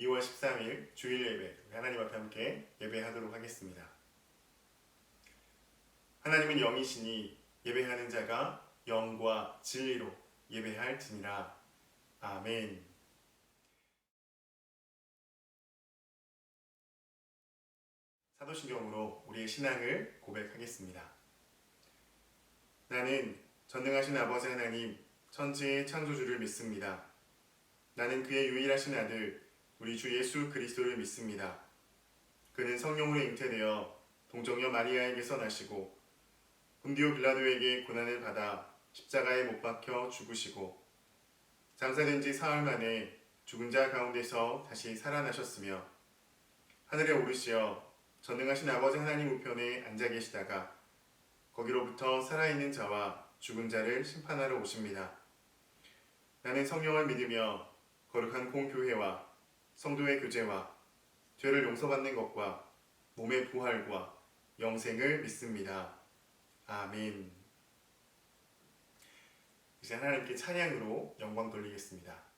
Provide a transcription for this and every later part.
2월 13일 주일 예배, 하나님 앞에 함께 예배하도록 하겠습니다. 하나님은 영이시니 예배하는 자가 영과 진리로 예배할지니라. 아멘. 사도신경으로 우리의 신앙을 고백하겠습니다. 나는 전능하신 아버지 하나님, 천지의 창조주를 믿습니다. 나는 그의 유일하신 아들, 우리 주 예수 그리스도를 믿습니다. 그는 성령으로 잉태되어 동정녀 마리아에게서 나시고 본디오 빌라도에게 고난을 받아 십자가에 못 박혀 죽으시고 장사된 지 사흘 만에 죽은 자 가운데서 다시 살아나셨으며 하늘에 오르시어 전능하신 아버지 하나님 우편에 앉아 계시다가 거기로부터 살아있는 자와 죽은 자를 심판하러 오십니다. 나는 성령을 믿으며 거룩한 공교회와 성도의 교제와 죄를 용서받는 것과 몸의 부활과 영생을 믿습니다. 아멘. 이제 하나님께 찬양으로 영광 돌리겠습니다.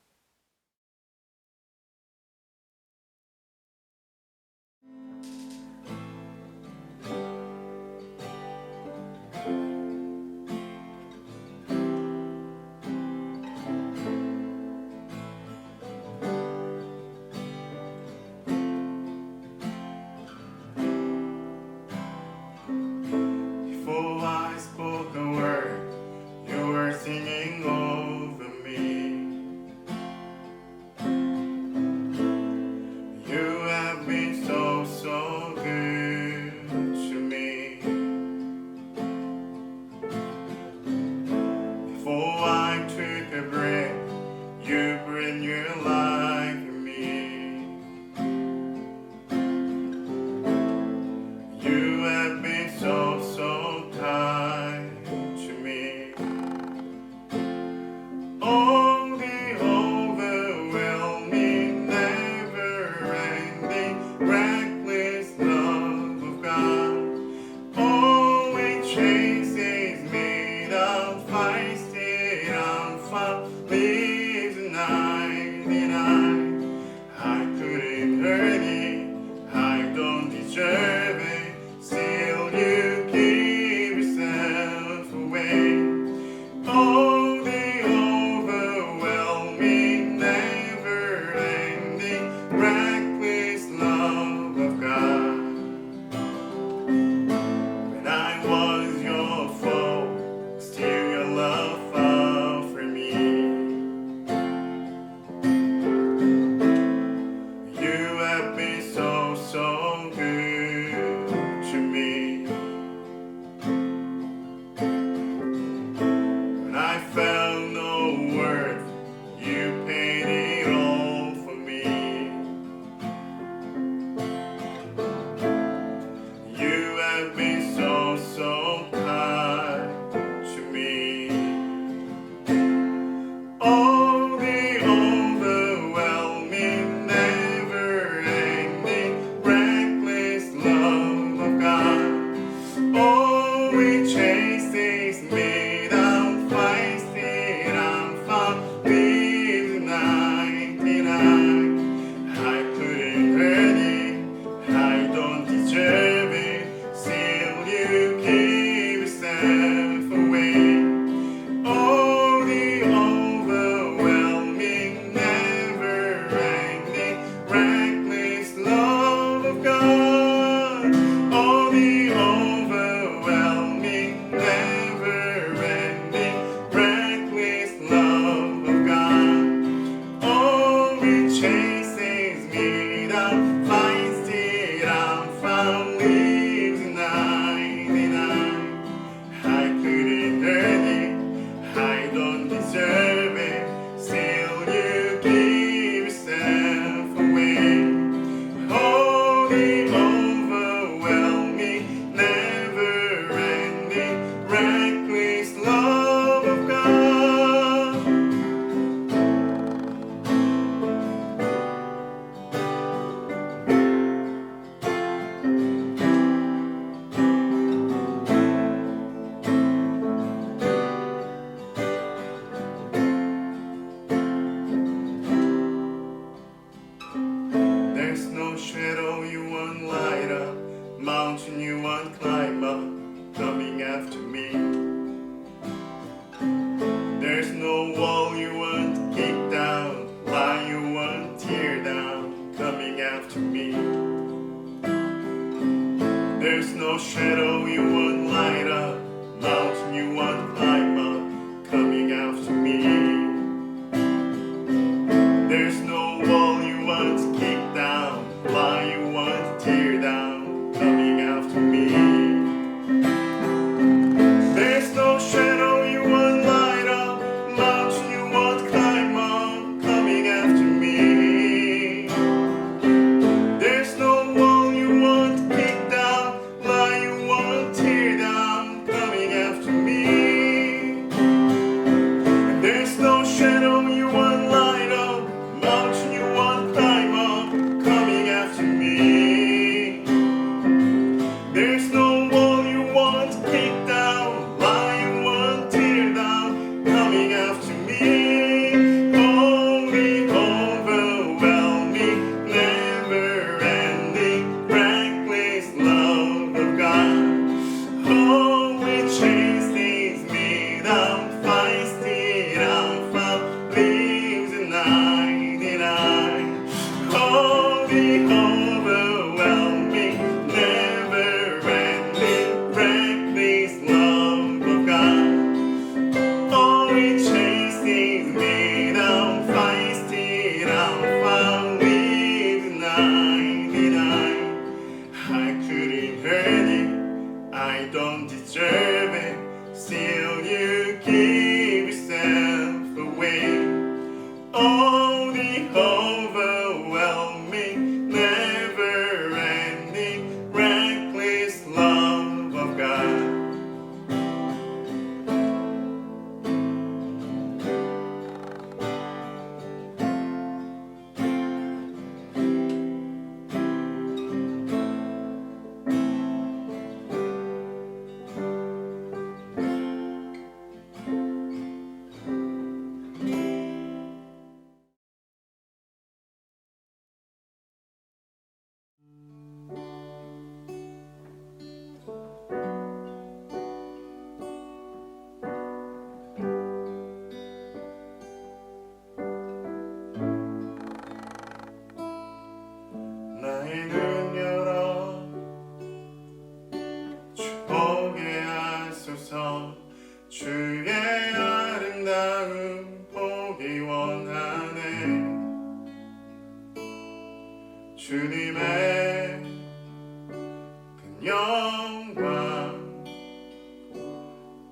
Oh, the over no shadow you won't light up, mountain you won't climb up, coming after me. There's no wall you won't kick down, lie you won't tear down, coming after me. There's no shadow you won't light up, mountain you won't climb up, coming after me. There's no wall you won't kick down, lie you won't tear down, coming after me. There's no shadow you won't light up, mountain you won't climb up, coming after me. There's no wall you won't kick down, lie you won't tear down, coming after me. Holy, overwhelming, never-ending, reckless love of God. Oh, it chases me down, feisty down, found leaves in 99. Holy, overwhelming, never-ending, reckless love of God. Oh, it chases me down, feisty down, found leaves in 99. I couldn't hurt it, I don't deserve it, still you give yourself away. Oh, the overwhelming, never-ending, reckless love of God. 나의 눈 열어 주 보게 하소서. 주의 아름다움 보기 원하네. 주님의 큰 영광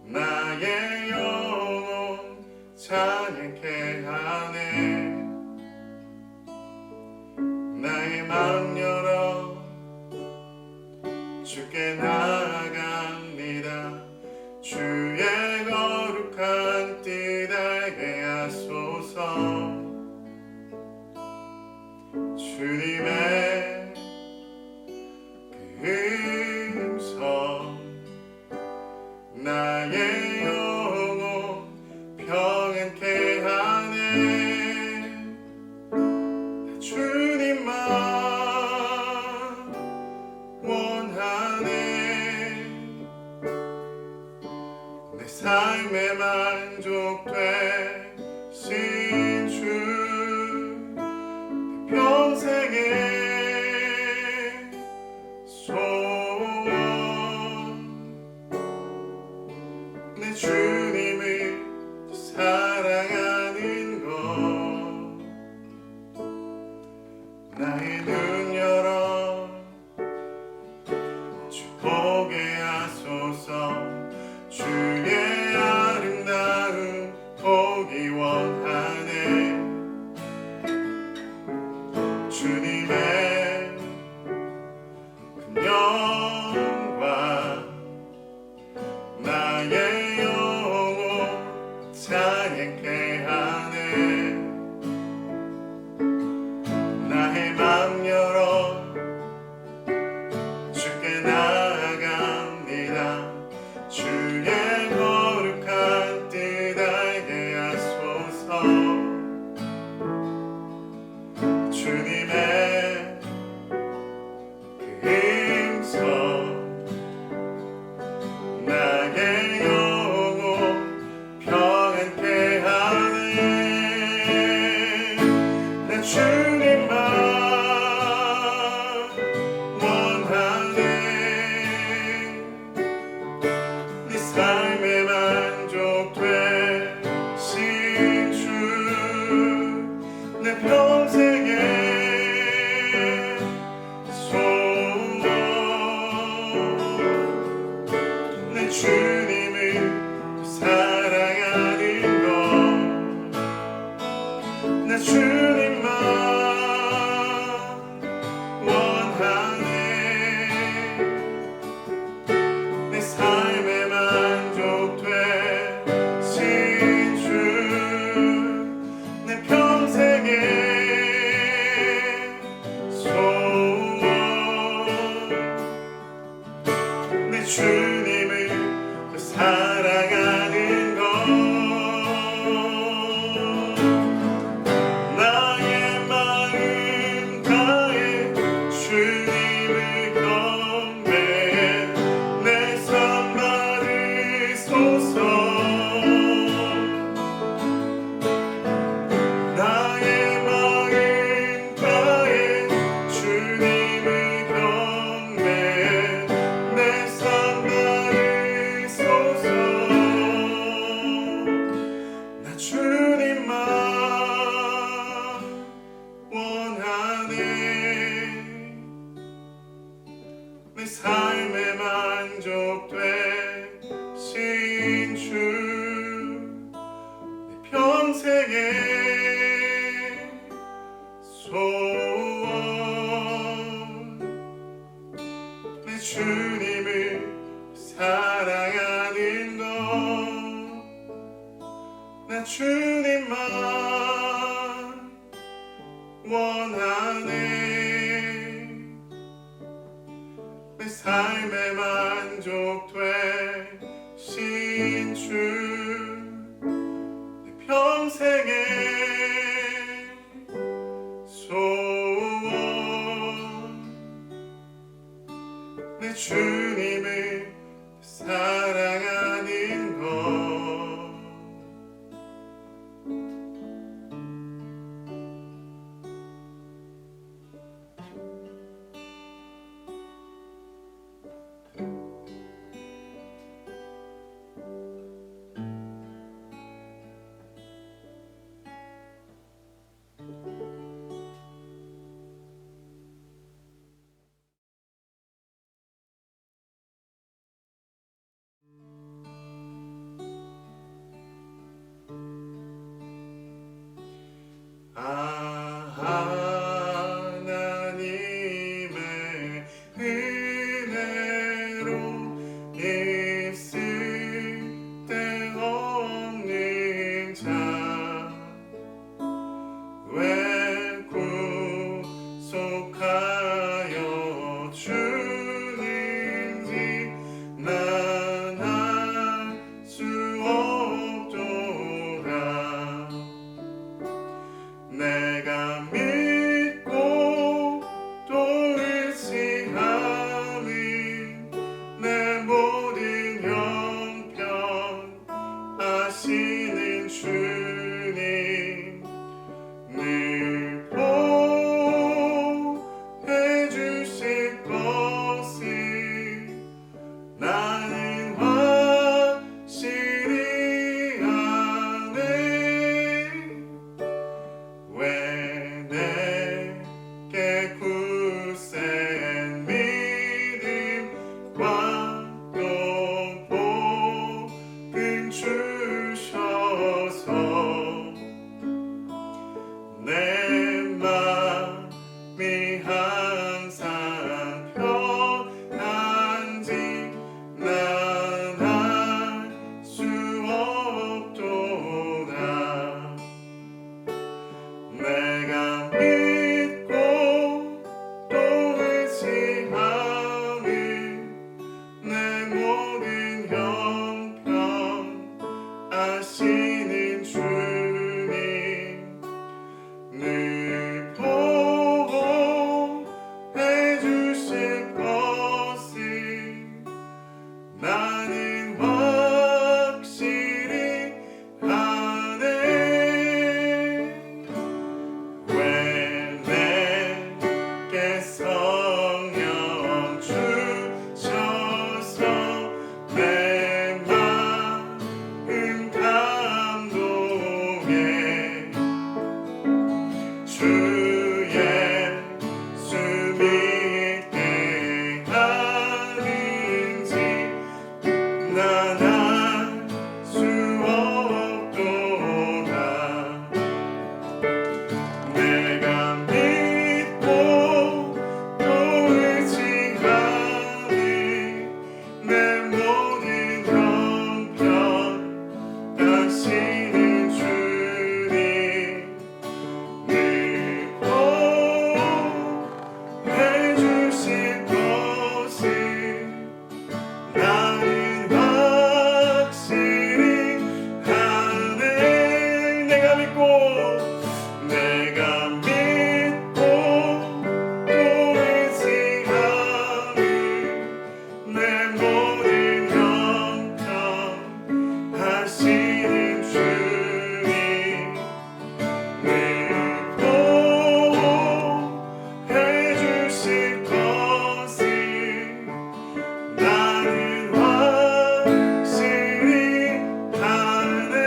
나의 영혼 찬양케 하네. 나의 맘 열어 주께 나아갑니다. 주의 거룩한 뜻 알게 하소서. 주님의 그 음성 나의 영혼 평안케 하네. 주님만 원하네. 내 삶에 만족되신 주, 내 평생의 소원. 내 주님을 사랑하는 것. 나의 눈 열어 주 보게 하소서. 주의 아름다움 보기 원하네. 주님의 큰 영광 나의 영혼 찬양케 하네. 나의 맘 열어 주께 나아갑니다. 주의 거룩한 뜻 알게 하소서. 주님의 그 음성 나의 영혼 평안케 하네. 주님만 원하네. 내 삶의 만족 되신 주, 내 평생의 소원, 내 주님을 사랑하는 것, 나 주님만 원하네. 내 삶의 만족 되신 주, 내 평생의 소원, 내 주님을 사랑하는 것. 하나님의 은혜로 있을 데 없는 자, 왜 구속하여 주는지 난 알 수 없도다. 내가 믿고 또 의지하는 내 모든 형편 아시는 주님, 늘 보호해 주실 것을 나는 확실히 아네. 왜 내게 굳센 믿음과 또 복음 주셔서 내 맘이 항상 편한지 난 알 수 없도다. 내가 믿고 또 의지하는 내 모든 형편 아시는 주님, 늘 보호해 주실 것을 나는 확실히 아네. 왜 내게 성령 주셔서 내 마음 감동해 주 예수 믿게 하는지 난 알 수 없도다. 내가 믿고 또 의지하는 내 모든 형편 아시는 주님, 늘 보호해 주실 것을 나는 확실히 아네. 내가 믿고 또 의지하는 내 모든 형편 하시는 주님, 늘 보호해 주실 것을 나는 확실히 아네.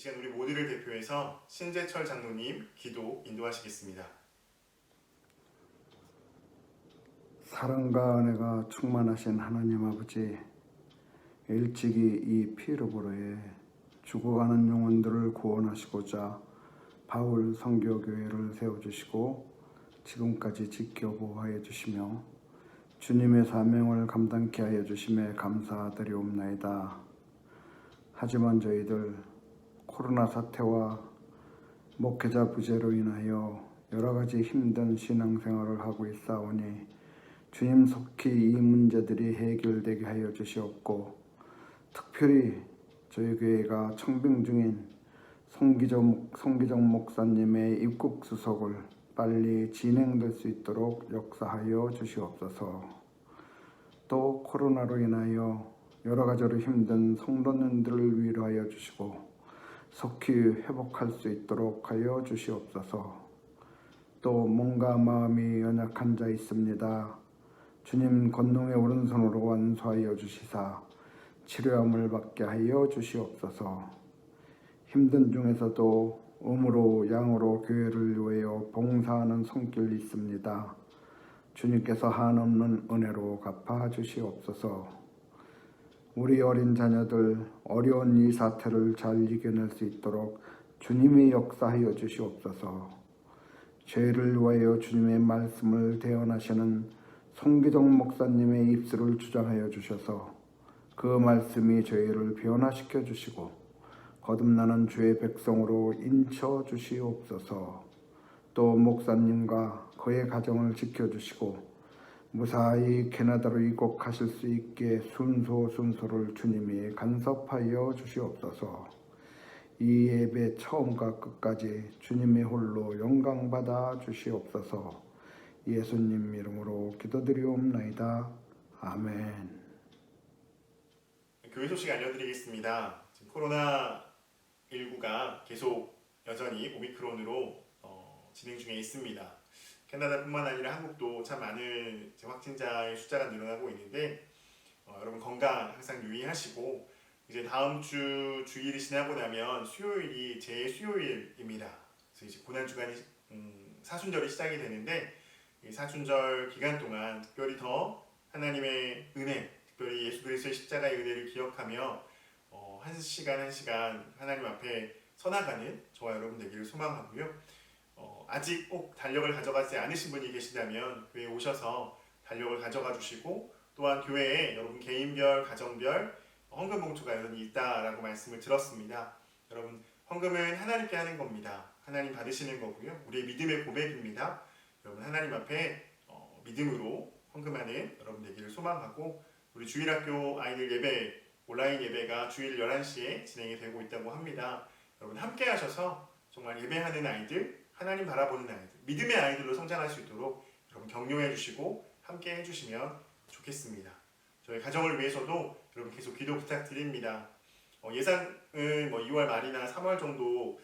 시간 우리 모두를 대표해서 신재철 장로님 기도 인도하시겠습니다. 사랑과 은혜가 충만하신 하나님 아버지, 일찍이 이 피로보로에 죽어가는 영혼들을 구원하시고자 바울 선교교회를 세워주시고 지금까지 지켜보호하여 주시며 주님의 사명을 감당케 하여 주심에 감사드리옵나이다. 하지만 저희들 코로나 사태와 목회자 부재로 인하여 여러 가지 힘든 신앙생활을 하고 있사오니 주님 속히 이 문제들이 해결되게 하여 주시옵고, 특별히 저희 교회가 청빙 중인 송기정 목사님의 입국 수속을 빨리 진행될 수 있도록 역사하여 주시옵소서. 또 코로나로 인하여 여러 가지로 힘든 성도님들을 위로하여 주시고 속히 회복할 수 있도록 하여 주시옵소서. 또 몸과 마음이 연약한 자 있습니다. 주님 권능의 오른손으로 완수하여 주시사 치료함을 받게 하여 주시옵소서. 힘든 중에서도 음으로 양으로 교회를 위하여 봉사하는 손길이 있습니다. 주님께서 한없는 은혜로 갚아 주시옵소서. 우리 어린 자녀들 어려운 이 사태를 잘 이겨낼 수 있도록 주님이 역사하여 주시옵소서. 죄를 위하여 주님의 말씀을 대언하시는 송기정 목사님의 입술을 주장하여 주셔서 그 말씀이 저희를 변화시켜 주시고 거듭나는 주의 백성으로 인쳐 주시옵소서. 또 목사님과 그의 가정을 지켜주시고 무사히 캐나다로 이국하실 수 있게 순소를 주님이 간섭하여 주시옵소서. 이 예배 처음과 끝까지 주님의 홀로 영광받아 주시옵소서. 예수님 이름으로 기도드리옵나이다. 아멘. 교회 소식 알려드리겠습니다. 지금 코로나19가 계속 여전히 오미크론으로 진행 중에 있습니다. 캐나다뿐만 아니라 한국도 참 많은 확진자의 숫자가 늘어나고 있는데 여러분 건강 항상 유의하시고 이제 다음 주 주일이 지나고 나면 수요일이 제 수요일입니다. 그래서 이제 고난 주간이 사순절이 시작이 되는데 이 사순절 기간 동안 특별히 더 하나님의 은혜, 특별히 예수 그리스도의 십자가의 은혜를 기억하며 한 시간 하나님 앞에 서나가는 저와 여러분 되기를 소망하고요. 아직 꼭 달력을 가져가지 않으신 분이 계시다면 교회에 오셔서 달력을 가져가 주시고, 또한 교회에 여러분 개인별, 가정별 헌금 봉투가 여전히 있다라고 말씀을 들었습니다. 여러분 헌금은 하나님께 하는 겁니다. 하나님 받으시는 거고요. 우리의 믿음의 고백입니다. 여러분 하나님 앞에 믿음으로 헌금하는 여러분 되기를 소망하고, 우리 주일학교 아이들 예배, 온라인 예배가 주일 11시에 진행이 되고 있다고 합니다. 여러분 함께 하셔서 정말 예배하는 아이들, 하나님 바라보는 아이들, 믿음의 아이들로 성장할 수 있도록 여러분 격려해 주시고 함께 해주시면 좋겠습니다. 저희 가정을 위해서도 여러분 계속 기도 부탁드립니다. 예상은 2월 말이나 3월 정도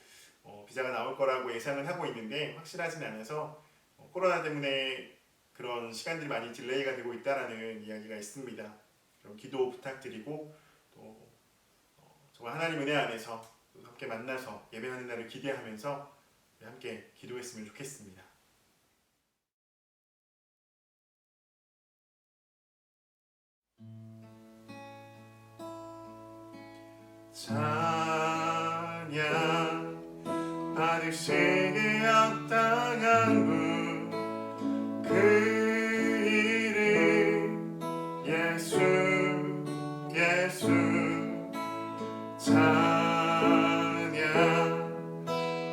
비자가 나올 거라고 예상을 하고 있는데 확실하진 않아서 코로나 때문에 그런 시간들이 많이 딜레이가 되고 있다라는 이야기가 있습니다. 그럼 기도 부탁드리고 또 정말 하나님 은혜 안에서 함께 만나서 예배하는 날을 기대하면서 함께 기도했으면 좋겠습니다. 찬양 받으시기에 합당한 분, 그 이름 예수 찬양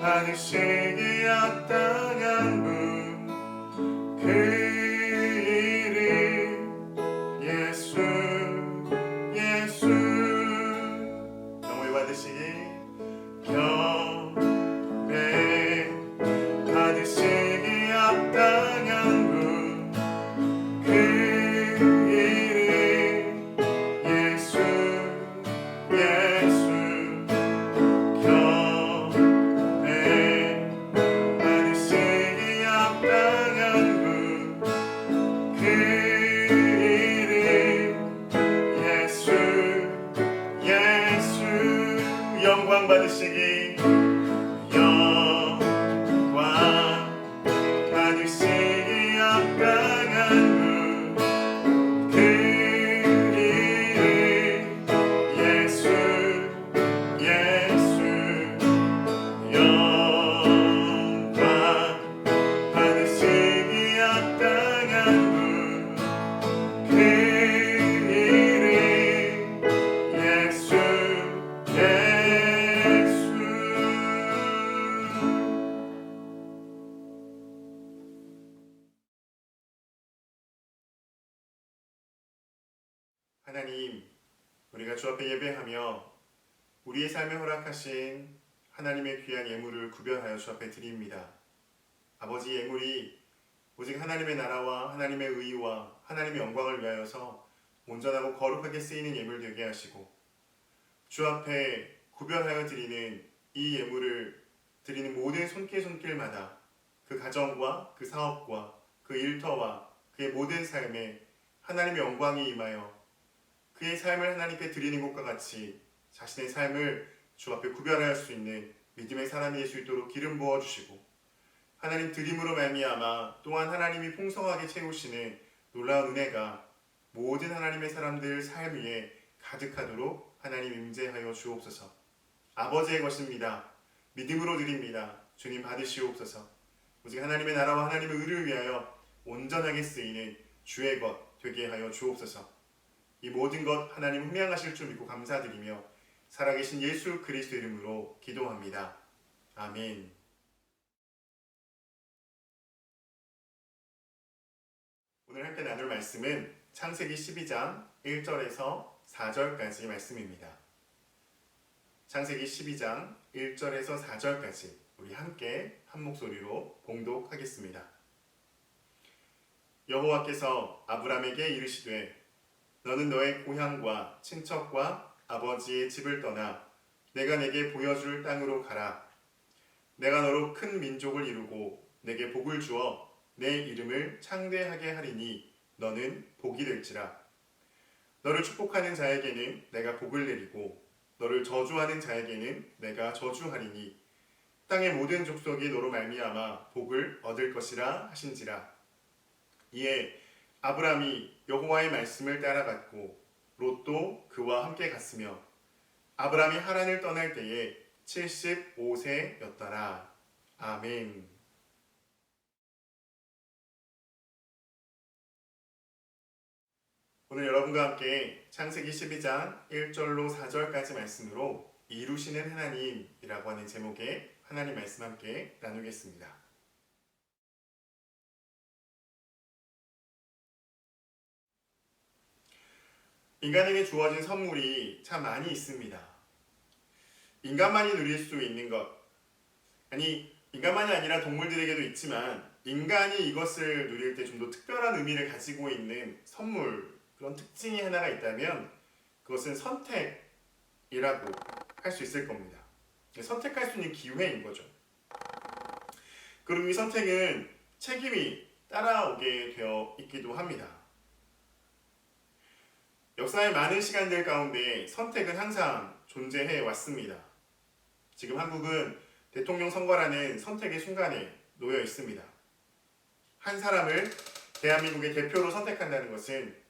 받으시기에 합당한 분, 그 이름 예수 경배 받으시기 경배 받으시기 합당한 분, 그 이름 예수 경배 받으시기 합당한 분, 하나님, 우리가 주 앞에 예배하며 우리의 삶에 허락하신 하나님의 귀한 예물을 구별하여 주 앞에 드립니다. 아버지, 예물이 오직 하나님의 나라와 하나님의 의와 하나님의 영광을 위하여서 온전하고 거룩하게 쓰이는 예물 되게 하시고, 주 앞에 구별하여 드리는 이 예물을 드리는 모든 손길마다 그 가정과 그 사업과 그 일터와 그의 모든 삶에 하나님의 영광이 임하여 그의 삶을 하나님께 드리는 것과 같이 자신의 삶을 주 앞에 구별할 수 있는 믿음의 사람이 될 수 있도록 기름 부어주시고, 하나님 드림으로 말미암아 또한 하나님이 풍성하게 채우시는 놀라운 은혜가 모든 하나님의 사람들 삶 위에 가득하도록 하나님 임재하여 주옵소서. 아버지의 것입니다. 믿음으로 드립니다. 주님 받으시옵소서. 오직 하나님의 나라와 하나님의 의를 위하여 온전하게 쓰이는 주의 것 되게 하여 주옵소서. 이 모든 것 하나님 흠양하실 줄 믿고 감사드리며 살아계신 예수 그리스도 이름으로 기도합니다. 아멘. 오늘 함께 나눌 말씀은 창세기 12장 1절에서 4절까지 말씀입니다. 창세기 12장 1절에서 4절까지 우리 함께 한 목소리로 봉독하겠습니다. 여호와께서 아브람에게 이르시되 너는 너의 고향과 친척과 아버지의 집을 떠나 내가 내게 보여줄 땅으로 가라. 내가 너로 큰 민족을 이루고 내게 복을 주어 내 이름을 창대하게 하리니 너는 복이 될지라. 너를 축복하는 자에게는 내가 복을 내리고 너를 저주하는 자에게는 내가 저주하리니 땅의 모든 족속이 너로 말미암아 복을 얻을 것이라 하신지라. 이에 아브람이 여호와의 말씀을 따라갔고 롯도 그와 함께 갔으며 아브람이 하란을 떠날 때에 75세였더라. 아멘. 오늘 여러분과 함께 창세기 12장 1절로 4절까지 말씀으로 이루시는 하나님이라고 하는 제목의 하나님 말씀 함께 나누겠습니다. 인간에게 주어진 선물이 참 많이 있습니다. 인간만이 누릴 수 있는 것, 아니 인간만이 아니라 동물들에게도 있지만 인간이 이것을 누릴 때 좀 더 특별한 의미를 가지고 있는 선물, 그런 특징이 하나가 있다면 그것은 선택이라고 할 수 있을 겁니다. 선택할 수 있는 기회인 거죠. 그리고 이 선택은 책임이 따라오게 되어 있기도 합니다. 역사의 많은 시간들 가운데 선택은 항상 존재해 왔습니다. 지금 한국은 대통령 선거라는 선택의 순간에 놓여 있습니다. 한 사람을 대한민국의 대표로 선택한다는 것은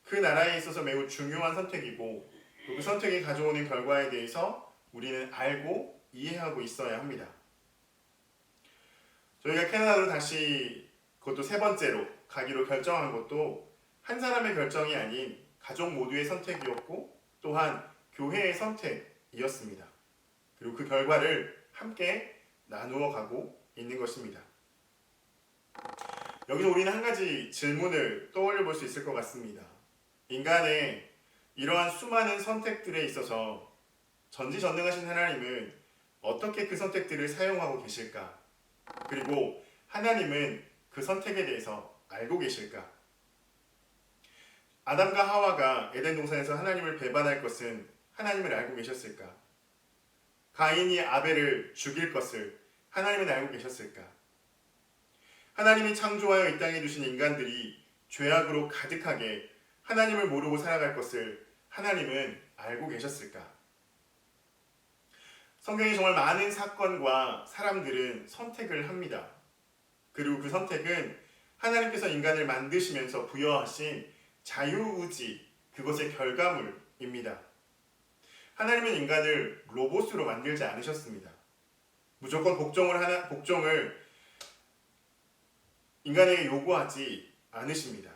그 나라에 있어서 매우 중요한 선택이고 또 그 선택이 가져오는 결과에 대해서 우리는 알고 이해하고 있어야 합니다. 저희가 캐나다로 다시 그것도 세 번째로 가기로 결정한 것도 한 사람의 결정이 아닌 가족 모두의 선택이었고 또한 교회의 선택이었습니다. 그리고 그 결과를 함께 나누어 가고 있는 것입니다. 여기서 우리는 한 가지 질문을 떠올려 볼 수 있을 것 같습니다. 인간의 이러한 수많은 선택들에 있어서 전지전능하신 하나님은 어떻게 그 선택들을 사용하고 계실까? 그리고 하나님은 그 선택에 대해서 알고 계실까? 아담과 하와가 에덴 동산에서 하나님을 배반할 것은 하나님을 알고 계셨을까? 가인이 아벨을 죽일 것을 하나님은 알고 계셨을까? 하나님이 창조하여 이 땅에 두신 인간들이 죄악으로 가득하게 하나님을 모르고 살아갈 것을 하나님은 알고 계셨을까? 성경에 정말 많은 사건과 사람들은 선택을 합니다. 그리고 그 선택은 하나님께서 인간을 만드시면서 부여하신 자유의지, 그것의 결과물입니다. 하나님은 인간을 로봇으로 만들지 않으셨습니다. 무조건 복종을 인간에게 요구하지 않으십니다.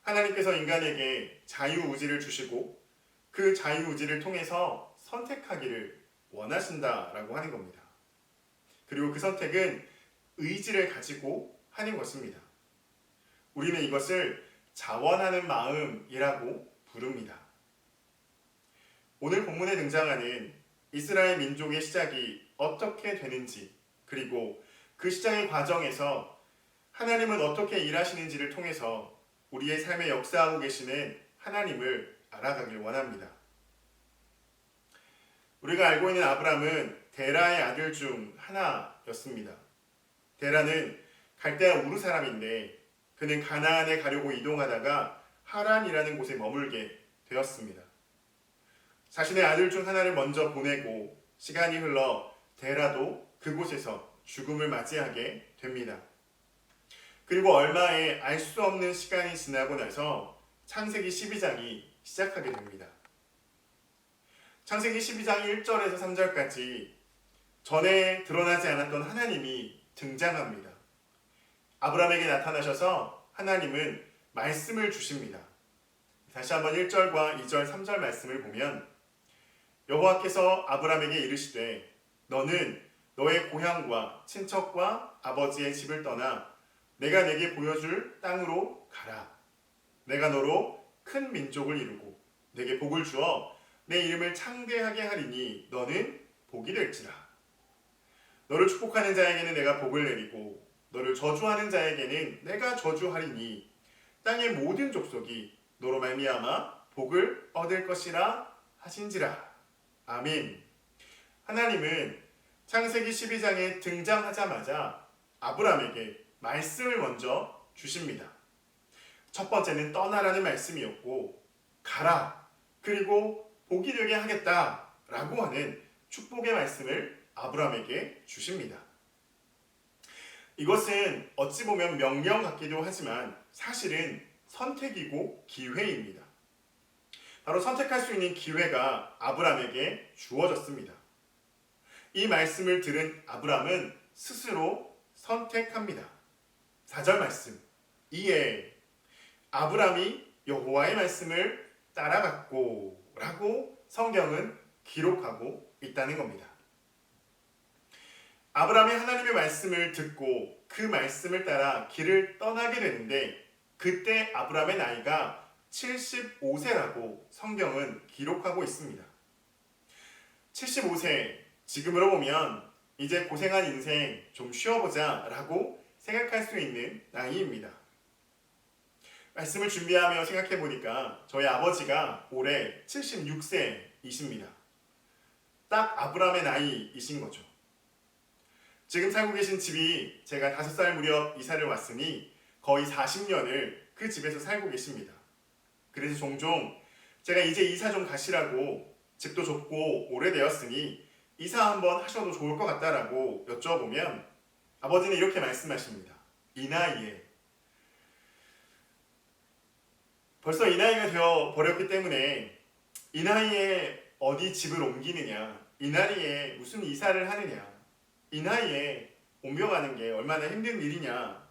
하나님께서 인간에게 자유의지를 주시고 그 자유의지를 통해서 선택하기를 원하신다라고 하는 겁니다. 그리고 그 선택은 의지를 가지고 하는 것입니다. 우리는 이것을 자원하는 마음이라고 부릅니다. 오늘 본문에 등장하는 이스라엘 민족의 시작이 어떻게 되는지, 그리고 그 시작의 과정에서 하나님은 어떻게 일하시는지를 통해서 우리의 삶에 역사하고 계시는 하나님을 알아가길 원합니다. 우리가 알고 있는 아브람은 데라의 아들 중 하나였습니다. 데라는 갈대아 우르 사람인데 그는 가나안에 가려고 이동하다가 하란이라는 곳에 머물게 되었습니다. 자신의 아들 중 하나를 먼저 보내고 시간이 흘러 데라도 그곳에서 죽음을 맞이하게 됩니다. 그리고 얼마의 알 수 없는 시간이 지나고 나서 창세기 12장이 시작하게 됩니다. 창세기 12장 1절에서 3절까지 전에 드러나지 않았던 하나님이 등장합니다. 아브라함에게 나타나셔서 하나님은 말씀을 주십니다. 다시 한번 1절과 2절, 3절 말씀을 보면 여호와께서 아브라함에게 이르시되 너는 너의 고향과 친척과 아버지의 집을 떠나 내가 내게 보여줄 땅으로 가라. 내가 너로 큰 민족을 이루고 내게 복을 주어 내 이름을 창대하게 하리니 너는 복이 될지라. 너를 축복하는 자에게는 내가 복을 내리고 너를 저주하는 자에게는 내가 저주하리니 땅의 모든 족속이 너로 말미암아 복을 얻을 것이라 하신지라. 아멘. 하나님은 창세기 12장에 등장하자마자 아브라함에게 말씀을 먼저 주십니다. 첫 번째는 떠나라는 말씀이었고 가라 그리고 복이 되게 하겠다라고 하는 축복의 말씀을 아브라함에게 주십니다. 이것은 어찌 보면 명령 같기도 하지만 사실은 선택이고 기회입니다. 바로 선택할 수 있는 기회가 아브라함에게 주어졌습니다. 이 말씀을 들은 아브라함은 스스로 선택합니다. 4절 말씀. 이에 아브라함이 여호와의 말씀을 따라갔고 라고 성경은 기록하고 있다는 겁니다. 아브라함이 하나님의 말씀을 듣고 그 말씀을 따라 길을 떠나게 되는데 그때 아브라함의 나이가 75세라고 성경은 기록하고 있습니다. 75세, 지금으로 보면 이제 고생한 인생 좀 쉬어보자 라고 생각할 수 있는 나이입니다. 말씀을 준비하며 생각해 보니까 저희 아버지가 올해 76세이십니다. 딱 아브라함의 나이이신 거죠. 지금 살고 계신 집이 제가 5살 무렵 이사를 왔으니 거의 40년을 그 집에서 살고 계십니다. 그래서 종종 제가 이제 이사 좀 가시라고 집도 좁고 오래되었으니 이사 한번 하셔도 좋을 것 같다라고 여쭤보면 아버지는 이렇게 말씀하십니다. 이 나이에 벌써 이 나이가 되어 버렸기 때문에 이 나이에 어디 집을 옮기느냐, 이 나이에 무슨 이사를 하느냐, 이 나이에 옮겨가는 게 얼마나 힘든 일이냐,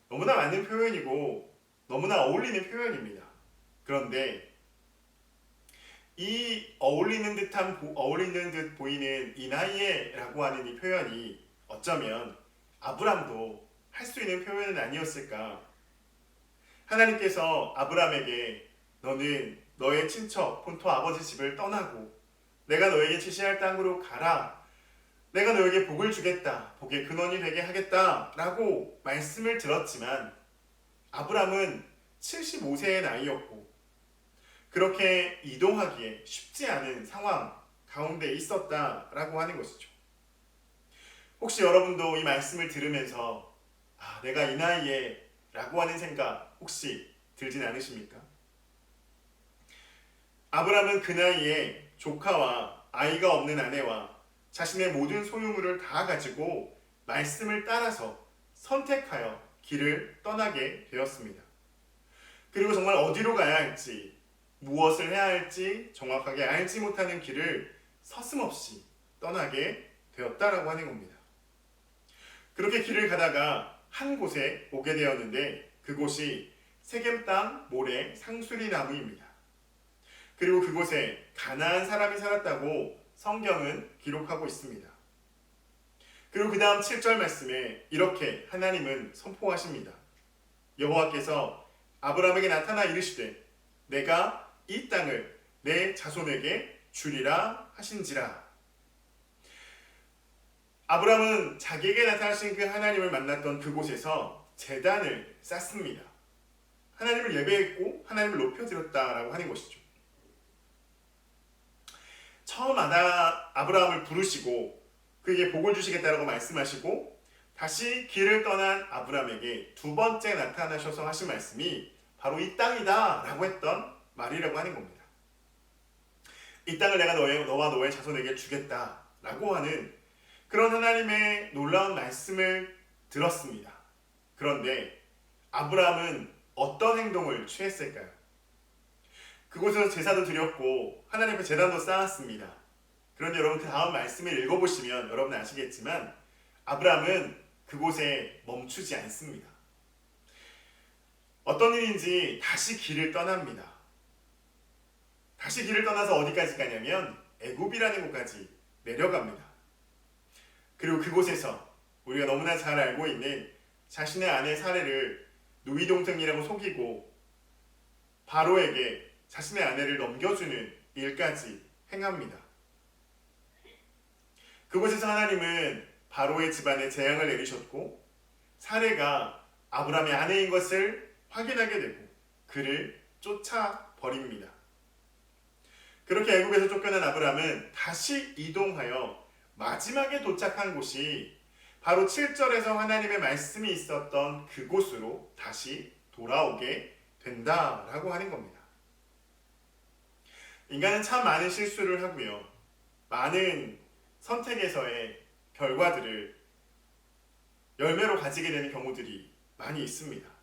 너무나 맞는 표현이고 너무나 어울리는 표현입니다. 그런데 이 어울리는 듯 보이는 이 나이에라고 하는 이 표현이 어쩌면 아브람도 할 수 있는 표현은 아니었을까. 하나님께서 아브람에게 너는 너의 친척 본토 아버지 집을 떠나고 내가 너에게 지시할 땅으로 가라. 내가 너에게 복을 주겠다. 복의 근원이 되게 하겠다. 라고 말씀을 들었지만 아브람은 75세의 나이였고 그렇게 이동하기에 쉽지 않은 상황 가운데 있었다라고 하는 것이죠. 혹시 여러분도 이 말씀을 들으면서 내가 이 나이에 라고 하는 생각 혹시 들진 않으십니까? 아브람은 그 나이에 조카와 아이가 없는 아내와 자신의 모든 소유물을 다 가지고 말씀을 따라서 선택하여 길을 떠나게 되었습니다. 그리고 정말 어디로 가야 할지 무엇을 해야 할지 정확하게 알지 못하는 길을 서슴없이 떠나게 되었다라고 하는 겁니다. 그렇게 길을 가다가 한 곳에 오게 되었는데 그곳이 세겜 땅 모래 상수리 나무입니다. 그리고 그곳에 가나안 사람이 살았다고 성경은 기록하고 있습니다. 그리고 그 다음 7절 말씀에 이렇게 하나님은 선포하십니다. 여호와께서 아브라함에게 나타나 이르시되 내가 이 땅을 내 자손에게 주리라 하신지라. 아브라함은 자기에게 나타나신 그 하나님을 만났던 그곳에서 제단을 쌓습니다. 하나님을 예배했고 하나님을 높여드렸다라고 하는 것이죠. 처음 아브라함을 부르시고 그에게 복을 주시겠다라고 말씀하시고 다시 길을 떠난 아브라함에게 두 번째 나타나셔서 하신 말씀이 바로 이 땅이다 라고 했던 말이라고 하는 겁니다. 이 땅을 내가 너와 너의 자손에게 주겠다 라고 하는 그런 하나님의 놀라운 말씀을 들었습니다. 그런데 아브라함은 어떤 행동을 취했을까요? 그곳에서 제사도 드렸고 하나님 앞에 제단도 쌓았습니다. 그런데 여러분 그 다음 말씀을 읽어보시면 여러분 아시겠지만 아브라함은 그곳에 멈추지 않습니다. 어떤 일인지 다시 길을 떠납니다. 다시 길을 떠나서 어디까지 가냐면 애굽이라는 곳까지 내려갑니다. 그리고 그곳에서 우리가 너무나 잘 알고 있는 자신의 아내 사례를 누이동생이라고 속이고 바로에게 자신의 아내를 넘겨주는 일까지 행합니다. 그곳에서 하나님은 바로의 집안에 재앙을 내리셨고 사례가 아브라함의 아내인 것을 확인하게 되고 그를 쫓아버립니다. 그렇게 애굽에서 쫓겨난 아브라함은 다시 이동하여 마지막에 도착한 곳이 바로 7절에서 하나님의 말씀이 있었던 그곳으로 다시 돌아오게 된다라고 하는 겁니다. 인간은 참 많은 실수를 하고요. 많은 선택에서의 결과들을 열매로 가지게 되는 경우들이 많이 있습니다.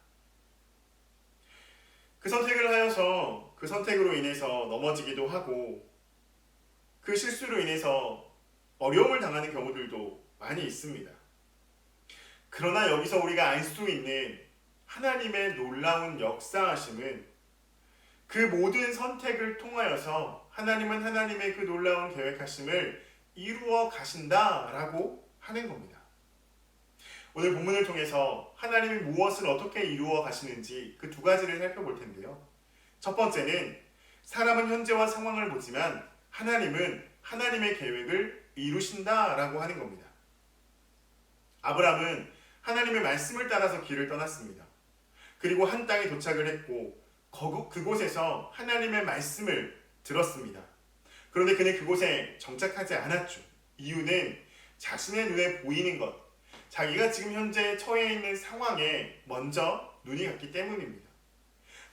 그 선택을 하여서 그 선택으로 인해서 넘어지기도 하고 그 실수로 인해서 어려움을 당하는 경우들도 많이 있습니다. 그러나 여기서 우리가 알 수 있는 하나님의 놀라운 역사하심은 그 모든 선택을 통하여서 하나님은 하나님의 그 놀라운 계획하심을 이루어 가신다라고 하는 겁니다. 오늘 본문을 통해서 하나님이 무엇을 어떻게 이루어 가시는지 그 두 가지를 살펴볼 텐데요. 첫 번째는 사람은 현재와 상황을 보지만 하나님은 하나님의 계획을 이루신다라고 하는 겁니다. 아브라함은 하나님의 말씀을 따라서 길을 떠났습니다. 그리고 한 땅에 도착을 했고 그곳에서 하나님의 말씀을 들었습니다. 그런데 그는 그곳에 정착하지 않았죠. 이유는 자신의 눈에 보이는 것, 자기가 지금 현재 처해 있는 상황에 먼저 눈이 갔기 때문입니다.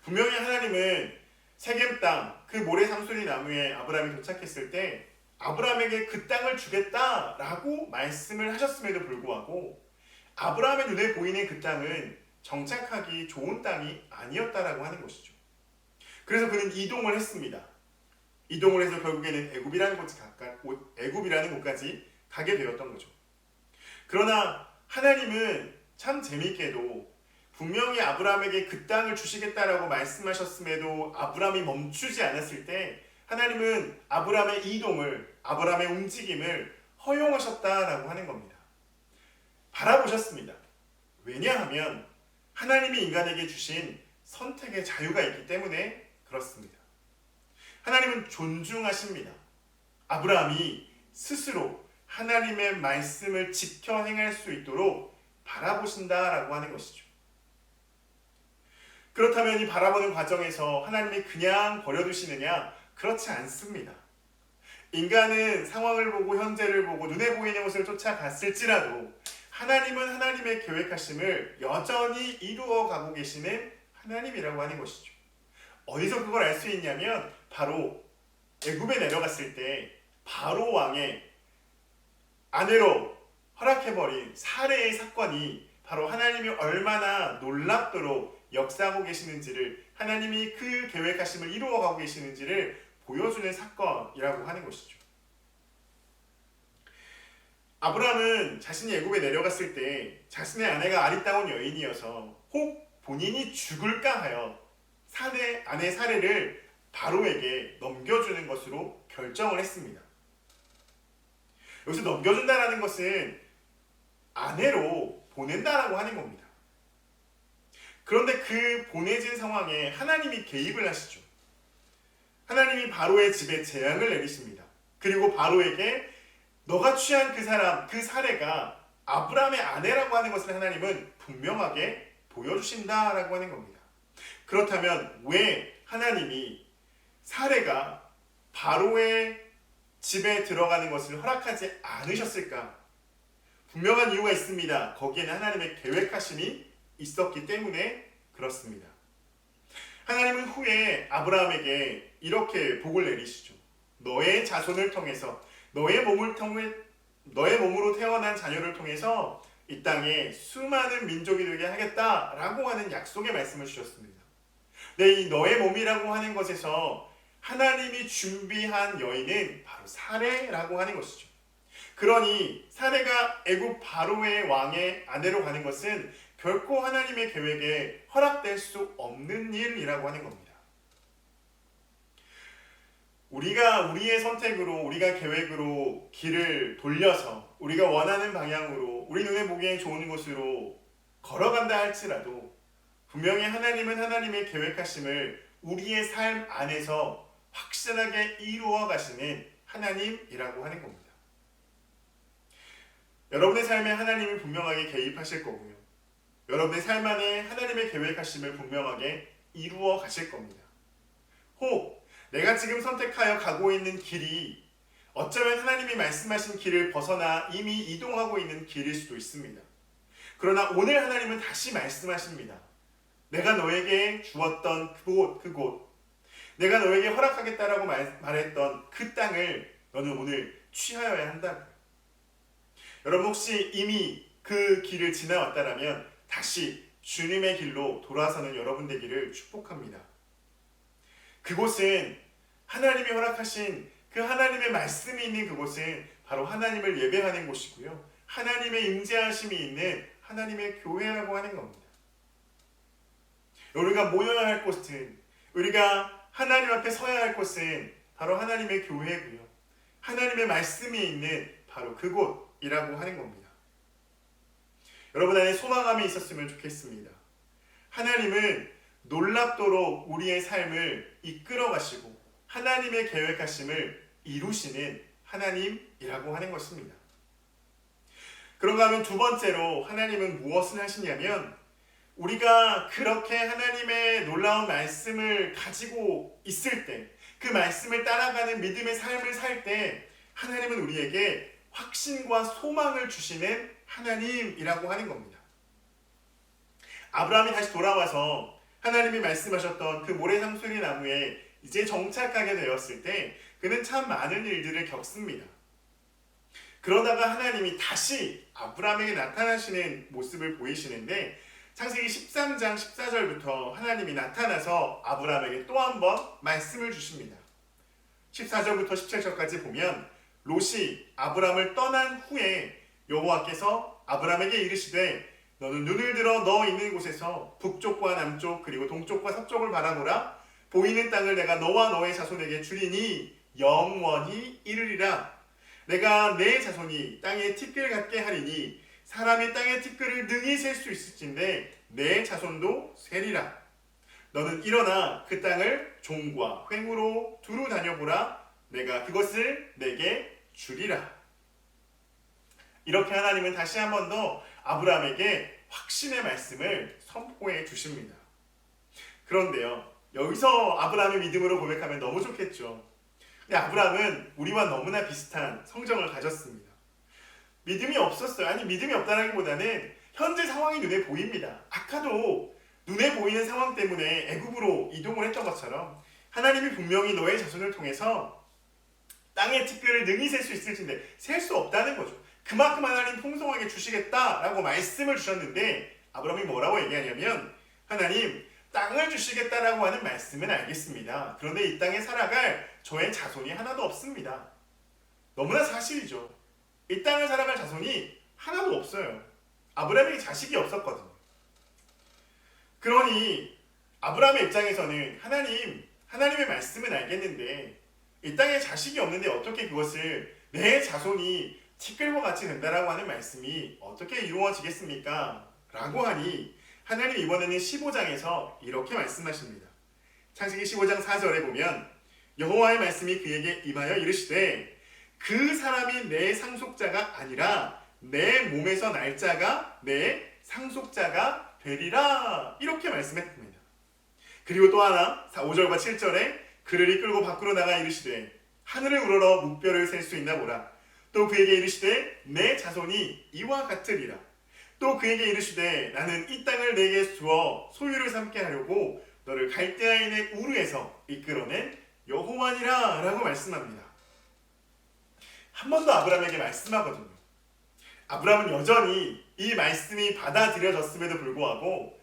분명히 하나님은 세겜 땅, 그 모래 상수리 나무에 아브라함이 도착했을 때 아브라함에게 그 땅을 주겠다라고 말씀을 하셨음에도 불구하고 아브라함의 눈에 보이는 그 땅은 정착하기 좋은 땅이 아니었다라고 하는 것이죠. 그래서 그는 이동을 했습니다. 이동을 해서 결국에는 애굽이라는 곳까지 가게 되었던 거죠. 그러나 하나님은 참 재미있게도 분명히 아브라함에게 그 땅을 주시겠다라고 말씀하셨음에도 아브라함이 멈추지 않았을 때 하나님은 아브라함의 이동을, 아브라함의 움직임을 허용하셨다라고 하는 겁니다. 바라보셨습니다. 왜냐하면 하나님이 인간에게 주신 선택의 자유가 있기 때문에 그렇습니다. 하나님은 존중하십니다. 아브라함이 스스로 하나님의 말씀을 지켜 행할 수 있도록 바라보신다라고 하는 것이죠. 그렇다면 이 바라보는 과정에서 하나님이 그냥 버려두시느냐? 그렇지 않습니다. 인간은 상황을 보고 현재를 보고 눈에 보이는 것을 쫓아갔을지라도 하나님은 하나님의 계획하심을 여전히 이루어가고 계시는 하나님이라고 하는 것이죠. 어디서 그걸 알 수 있냐면 바로 애굽에 내려갔을 때 바로 왕의 아내로 허락해버린 사례의 사건이 바로 하나님이 얼마나 놀랍도록 역사하고 계시는지를, 하나님이 그 계획하심을 이루어가고 계시는지를 보여주는 사건이라고 하는 것이죠. 아브라함은 자신이 애굽에 내려갔을 때 자신의 아내가 아리따운 여인이어서 혹 본인이 죽을까 하여 아내 사례를 바로에게 넘겨주는 것으로 결정을 했습니다. 여기서 넘겨준다라는 것은 아내로 보낸다라고 하는 겁니다. 그런데 그 보내진 상황에 하나님이 개입을 하시죠. 하나님이 바로의 집에 재앙을 내리십니다. 그리고 바로에게 너가 취한 그 사람, 그 사례가 아브라함의 아내라고 하는 것을 하나님은 분명하게 보여주신다라고 하는 겁니다. 그렇다면 왜 하나님이 사례가 바로의 집에 들어가는 것을 허락하지 않으셨을까? 분명한 이유가 있습니다. 거기에는 하나님의 계획하심이 있었기 때문에 그렇습니다. 하나님은 후에 아브라함에게 이렇게 복을 내리시죠. 너의 자손을 통해서 너의 몸으로 태어난 자녀를 통해서 이 땅에 수많은 민족이 되게 하겠다라고 하는 약속의 말씀을 주셨습니다. 네, 이 너의 몸이라고 하는 것에서 하나님이 준비한 여인은 바로 사레라고 하는 것이죠. 그러니 사레가 애굽 바로의 왕의 아내로 가는 것은 결코 하나님의 계획에 허락될 수 없는 일이라고 하는 겁니다. 우리가 우리의 선택으로, 우리가 계획으로 길을 돌려서 우리가 원하는 방향으로 우리 눈에 보기에 좋은 곳으로 걸어간다 할지라도 분명히 하나님은 하나님의 계획하심을 우리의 삶 안에서 확실하게 이루어 가시는 하나님이라고 하는 겁니다. 여러분의 삶에 하나님이 분명하게 개입하실 거고요. 여러분의 삶 안에 하나님의 계획하심을 분명하게 이루어 가실 겁니다. 혹 내가 지금 선택하여 가고 있는 길이 어쩌면 하나님이 말씀하신 길을 벗어나 이미 이동하고 있는 길일 수도 있습니다. 그러나 오늘 하나님은 다시 말씀하십니다. 내가 너에게 주었던 그곳, 내가 너에게 허락하겠다라고 말했던 그 땅을 너는 오늘 취하여야 한다고요. 여러분 혹시 이미 그 길을 지나왔다라면 다시 주님의 길로 돌아서는 여러분 되기를 축복합니다. 그곳은 하나님이 허락하신 그 하나님의 말씀이 있는 그곳은 바로 하나님을 예배하는 곳이고요. 하나님의 임재하심이 있는 하나님의 교회라고 하는 겁니다. 우리가 모여야 할 곳은, 우리가 하나님 앞에 서야 할 곳은 바로 하나님의 교회고요. 하나님의 말씀이 있는 바로 그곳이라고 하는 겁니다. 여러분 안에 소망감이 있었으면 좋겠습니다. 하나님은 놀랍도록 우리의 삶을 이끌어 가시고 하나님의 계획하심을 이루시는 하나님이라고 하는 것입니다. 그런가 하면 두 번째로 하나님은 무엇을 하시냐면 우리가 그렇게 하나님의 놀라운 말씀을 가지고 있을 때, 그 말씀을 따라가는 믿음의 삶을 살 때 하나님은 우리에게 확신과 소망을 주시는 하나님이라고 하는 겁니다. 아브라함이 다시 돌아와서 하나님이 말씀하셨던 그 모래상수리 나무에 이제 정착하게 되었을 때 그는 참 많은 일들을 겪습니다. 그러다가 하나님이 다시 아브라함에게 나타나시는 모습을 보이시는데 창세기 13장 14절부터 하나님이 나타나서 아브라함에게 또 한 번 말씀을 주십니다. 14절부터 17절까지 보면 롯이 아브라함을 떠난 후에 여호와께서 아브라함에게 이르시되 너는 눈을 들어 너 있는 곳에서 북쪽과 남쪽 그리고 동쪽과 서쪽을 바라보라. 보이는 땅을 내가 너와 너의 자손에게 주리니 영원히 이르리라. 내가 내 자손이 땅에 티끌 같게 하리니 사람이 땅의 티끌을 능히 셀 수 있을진데 내 자손도 세리라. 너는 일어나 그 땅을 종과 횡으로 두루 다녀보라. 내가 그것을 내게 주리라. 이렇게 하나님은 다시 한 번 더 아브라함에게 확신의 말씀을 선포해 주십니다. 그런데요, 여기서 아브라함의 믿음으로 고백하면 너무 좋겠죠. 근데 아브라함은 우리와 너무나 비슷한 성정을 가졌습니다. 믿음이 없었어요. 아니, 믿음이 없다라기보다는 현재 상황이 눈에 보입니다. 아까도 눈에 보이는 상황 때문에 애굽으로 이동을 했던 것처럼 하나님이 분명히 너의 자손을 통해서 땅의 티끌을 능히 셀 수 있을진데 셀 수 없다는 거죠. 그만큼 하나님 풍성하게 주시겠다라고 말씀을 주셨는데 아브라함이 뭐라고 얘기하냐면 하나님 땅을 주시겠다라고 하는 말씀은 알겠습니다. 그런데 이 땅에 살아갈 저의 자손이 하나도 없습니다. 너무나 사실이죠. 이 땅을 살아갈 자손이 하나도 없어요. 아브라함에게 자식이 없었거든요. 그러니 아브라함의 입장에서는 하나님의 말씀은 알겠는데 이 땅에 자식이 없는데 어떻게 그것을 내 자손이 티끌과 같이 된다라고 하는 말씀이 어떻게 이루어지겠습니까? 라고 하니 하나님 이번에는 15장에서 이렇게 말씀하십니다. 창세기 15장 4절에 보면 여호와의 말씀이 그에게 임하여 이르시되 그 사람이 내 상속자가 아니라 내 몸에서 날 자가 내 상속자가 되리라, 이렇게 말씀했습니다. 그리고 또 하나 5절과 7절에 그를 이끌고 밖으로 나가 이르시되 하늘을 우러러 묵별을 셀 수 있나 보라. 또 그에게 이르시되 내 자손이 이와 같으리라. 또 그에게 이르시되 나는 이 땅을 내게 주어 소유를 삼게 하려고 너를 갈대아인의 우르에서 이끌어낸 여호와니라 라고 말씀합니다. 한 번 더 아브라함에게 말씀하거든요. 아브라함은 여전히 이 말씀이 받아들여졌음에도 불구하고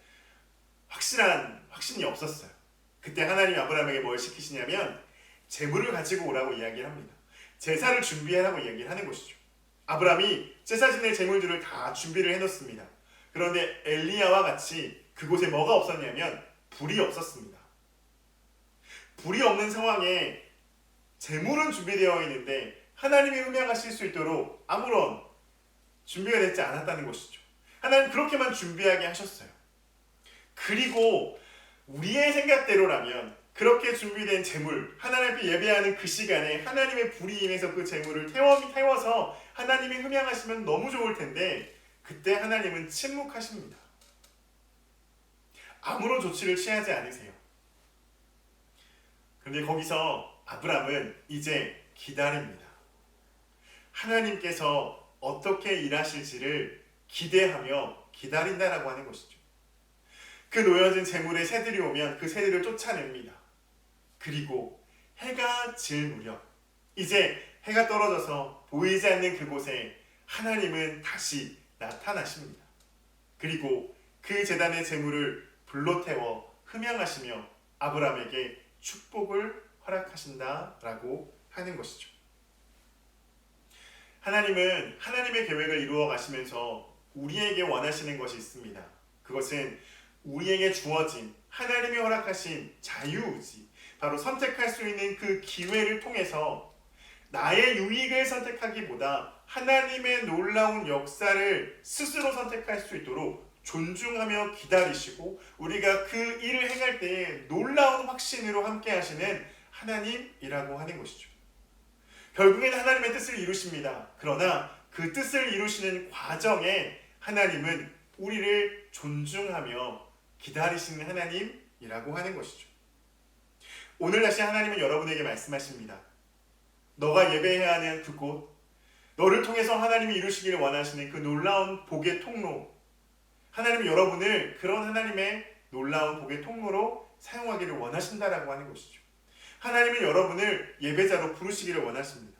확신이 없었어요. 그때 하나님이 아브라함에게 뭘 시키시냐면 제물을 가지고 오라고 이야기를 합니다. 제사를 준비하라고 이야기를 하는 것이죠. 아브라함이 제사 지낼 제물들을 다 준비를 해놓습니다. 그런데 엘리야와 같이 그곳에 뭐가 없었냐면 불이 없었습니다. 불이 없는 상황에 제물은 준비되어 있는데 하나님이 음향하실 수 있도록 아무런 준비가 되지 않았다는 것이죠. 하나님 그렇게만 준비하게 하셨어요. 그리고 우리의 생각대로라면 그렇게 준비된 제물, 하나님 앞에 예배하는 그 시간에 하나님의 불이 임해서 그 제물을 태워서 하나님이 흠양하시면 너무 좋을 텐데 그때 하나님은 침묵하십니다. 아무런 조치를 취하지 않으세요. 그런데 거기서 아브라함은 이제 기다립니다. 하나님께서 어떻게 일하실지를 기대하며 기다린다라고 하는 것이죠. 그 놓여진 제물의 새들이 오면 그 새들을 쫓아냅니다. 그리고 해가 질 무렵, 이제 해가 떨어져서 보이지 않는 그곳에 하나님은 다시 나타나십니다. 그리고 그 제단의 제물을 불로 태워 흠양하시며 아브라함에게 축복을 허락하신다라고 하는 것이죠. 하나님은 하나님의 계획을 이루어 가시면서 우리에게 원하시는 것이 있습니다. 그것은 우리에게 주어진 하나님이 허락하신 자유의지, 바로 선택할 수 있는 그 기회를 통해서 나의 유익을 선택하기보다 하나님의 놀라운 역사를 스스로 선택할 수 있도록 존중하며 기다리시고 우리가 그 일을 행할 때에 놀라운 확신으로 함께 하시는 하나님이라고 하는 것이죠. 결국에는 하나님의 뜻을 이루십니다. 그러나 그 뜻을 이루시는 과정에 하나님은 우리를 존중하며 기다리시는 하나님이라고 하는 것이죠. 오늘 다시 하나님은 여러분에게 말씀하십니다. 너가 예배해야 하는 그곳, 너를 통해서 하나님이 이루시기를 원하시는 그 놀라운 복의 통로, 하나님은 여러분을 그런 하나님의 놀라운 복의 통로로 사용하기를 원하신다라고 하는 것이죠. 하나님은 여러분을 예배자로 부르시기를 원하십니다.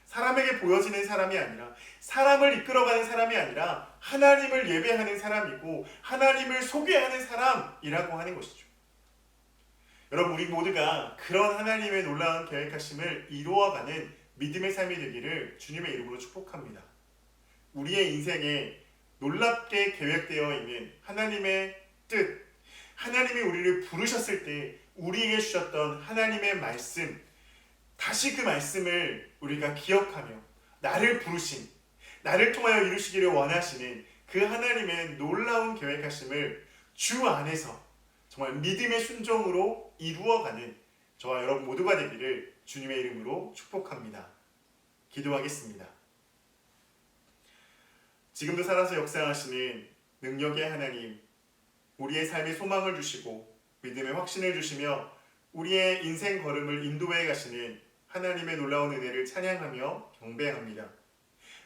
사람에게 보여지는 사람이 아니라, 사람을 이끌어가는 사람이 아니라 하나님을 예배하는 사람이고 하나님을 소개하는 사람이라고 하는 것이죠. 여러분, 우리 모두가 그런 하나님의 놀라운 계획하심을 이루어가는 믿음의 삶이 되기를 주님의 이름으로 축복합니다. 우리의 인생에 놀랍게 계획되어 있는 하나님의 뜻, 하나님이 우리를 부르셨을 때 우리에게 주셨던 하나님의 말씀, 다시 그 말씀을 우리가 기억하며 나를 부르신, 나를 통하여 이루시기를 원하시는 그 하나님의 놀라운 계획하심을 주 안에서 정말 믿음의 순종으로 이루어가는 저와 여러분 모두가 되기를 주님의 이름으로 축복합니다. 기도하겠습니다. 지금도 살아서 역사하시는 능력의 하나님, 우리의 삶에 소망을 주시고 믿음의 확신을 주시며 우리의 인생 걸음을 인도해 가시는 하나님의 놀라운 은혜를 찬양하며 경배합니다.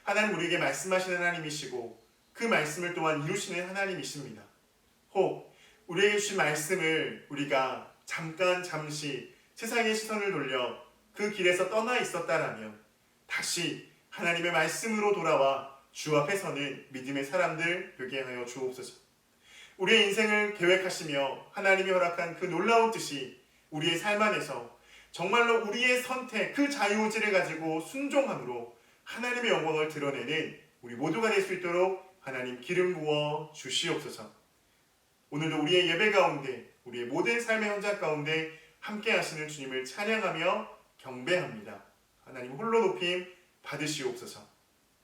하나님, 우리에게 말씀하시는 하나님이시고 그 말씀을 또한 이루시는 하나님이십니다. 혹 우리에게 주신 말씀을 우리가 잠시 세상의 시선을 돌려 그 길에서 떠나 있었다라면 다시 하나님의 말씀으로 돌아와 주 앞에 서는 믿음의 사람들 되게 하여 주옵소서. 우리의 인생을 계획하시며 하나님이 허락한 그 놀라운 뜻이 우리의 삶 안에서 정말로 우리의 선택, 그 자유의지를 가지고 순종함으로 하나님의 영광을 드러내는 우리 모두가 될 수 있도록 하나님 기름 부어 주시옵소서. 오늘도 우리의 예배 가운데, 우리의 모든 삶의 현장 가운데 함께 하시는 주님을 찬양하며 경배합니다. 하나님 홀로 높임 받으시옵소서.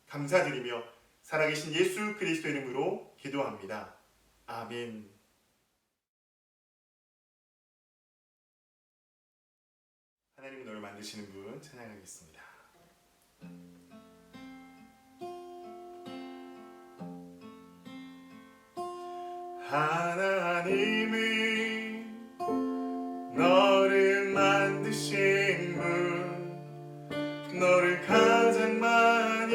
감사드리며 살아계신 예수 그리스도 이름으로 기도합니다. 아멘. 하나님이 너를 만드시는 분 찬양하겠습니다. 하나님이 너를 만드신 분, 너를 가장 많이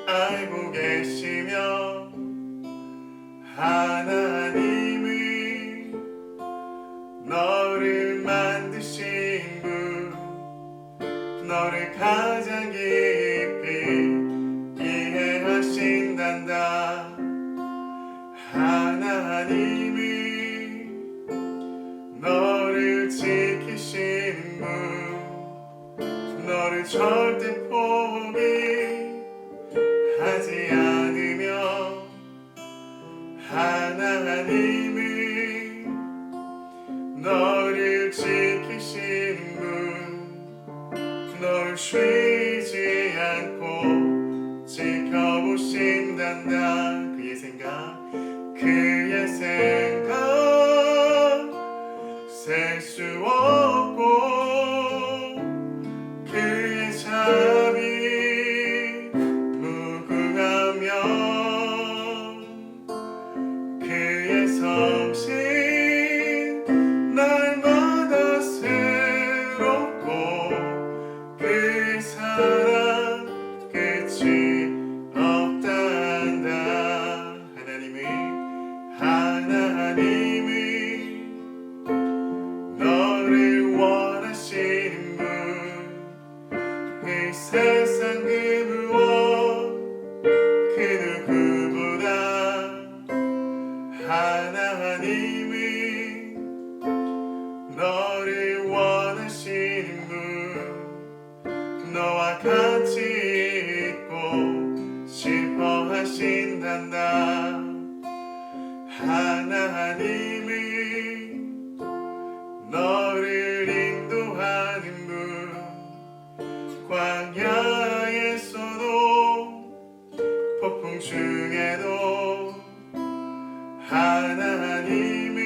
알고 계시며, 하나님이 너를 만드신 분, 너를 가장 깊이 이해하신단다. 하나님이 너를 지키시는 분, 너를 절대 포기하지 않으며, 하나님이 너를 지키시는 분, 너를 쉬지 않고 지켜보신단다. 그의 생각 셀 수 없고, 그의 자비 무궁하며, 그의 섭신 날마다 새롭고, 그의 사랑 끝이 없단다. 하나님이 너를 원하시는 분, 이 세상 그 무엇 그 누구보다 하나님이 너를 원하시는 분, 너와 같이 있고 싶어 하신단다. 하나님이 너를 인도하는 분, 광야에서도 폭풍 중에도 하나님이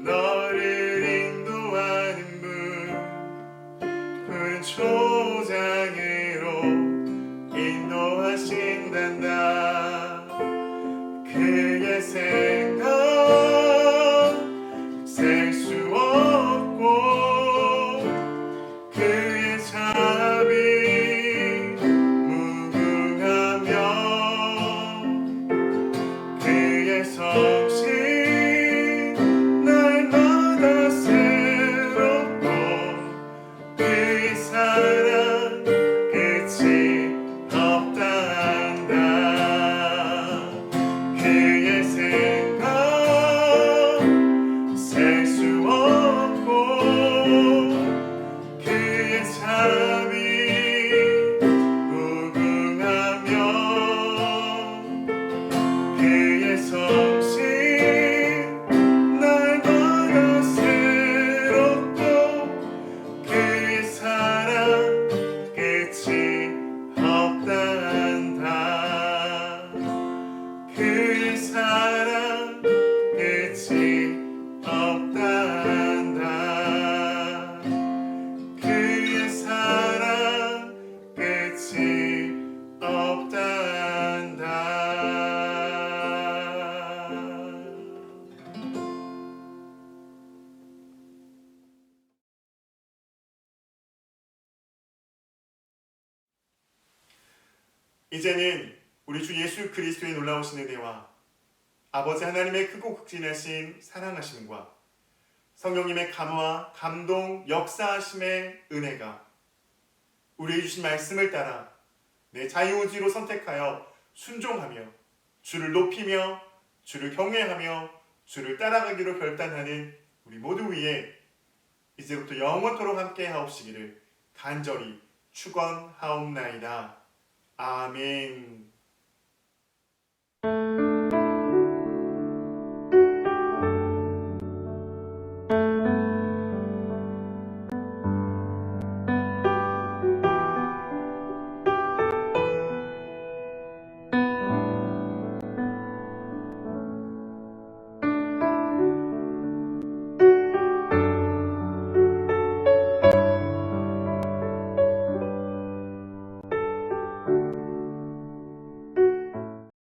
너를 인도하는 분, 푸른 초장으로 인도하신단다. 그의 생각 셀 수 없고, 그의 자비 무궁하며, 그의 섭신 날마다 새롭고, 그의 사랑 끝이 없단다. 그의 생각 셀 수 없고, 그의 자비 무궁하며, 그의 섭신 날마다 새롭고, 그의 사랑 끝이 없단다. 그의 사랑 끝이 없단다. 그의 사랑 끝이 없단다. 이제는 우리 주 예수 그리스도의 놀라우신 은혜와 아버지 하나님의 크고 극진하신 사랑하심과 성령님의 감화, 감동, 역사하심의 은혜가 우리에게 주신 말씀을 따라 내 자유의지로 선택하여 순종하며 주를 높이며 주를 경외하며 주를 따라가기로 결단하는 우리 모두 위에 이제부터 영원토록 함께 하옵시기를 간절히 축원하옵나이다. 아멘.